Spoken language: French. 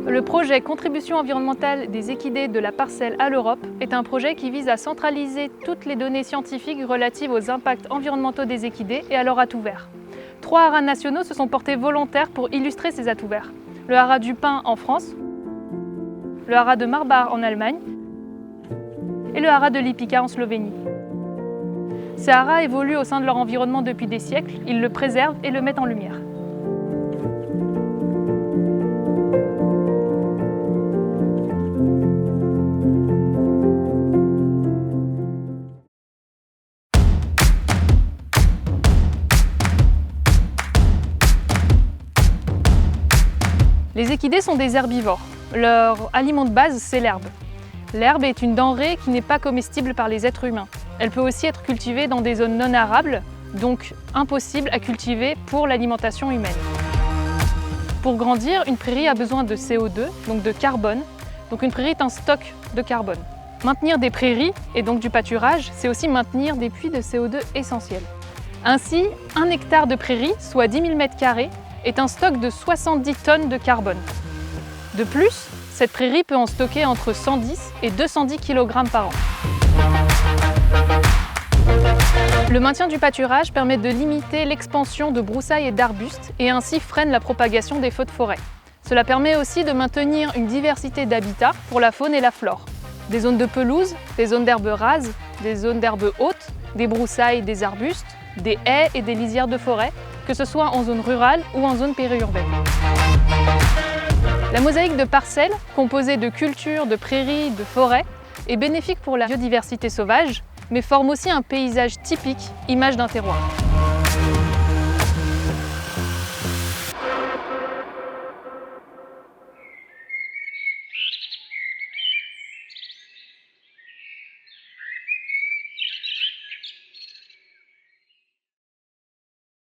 Le projet Contribution environnementale des équidés de la parcelle à l'Europe est un projet qui vise à centraliser toutes les données scientifiques relatives aux impacts environnementaux des équidés et à leur atout vert. 3 haras nationaux se sont portés volontaires pour illustrer ces atouts verts. Le haras du Pin en France, le haras de Marbach en Allemagne et le haras de Lipica en Slovénie. Ces haras évoluent au sein de leur environnement depuis des siècles, ils le préservent et le mettent en lumière. Les équidés sont des herbivores. Leur aliment de base, c'est l'herbe. L'herbe est une denrée qui n'est pas comestible par les êtres humains. Elle peut aussi être cultivée dans des zones non arables, donc impossible à cultiver pour l'alimentation humaine. Pour grandir, une prairie a besoin de CO2, donc de carbone. Donc une prairie est un stock de carbone. Maintenir des prairies, et donc du pâturage, c'est aussi maintenir des puits de CO2 essentiels. Ainsi, 1 hectare de prairie, soit 10 000 m², est un stock de 70 tonnes de carbone. De plus, cette prairie peut en stocker entre 110 et 210 kg par an. Le maintien du pâturage permet de limiter l'expansion de broussailles et d'arbustes et ainsi freine la propagation des feux de forêt. Cela permet aussi de maintenir une diversité d'habitats pour la faune et la flore. Des zones de pelouse, des zones d'herbes rases, des zones d'herbes hautes, des broussailles, des arbustes, des haies et des lisières de forêt, que ce soit en zone rurale ou en zone périurbaine. La mosaïque de parcelles, composée de cultures, de prairies, de forêts, est bénéfique pour la biodiversité sauvage, mais forme aussi un paysage typique, image d'un terroir.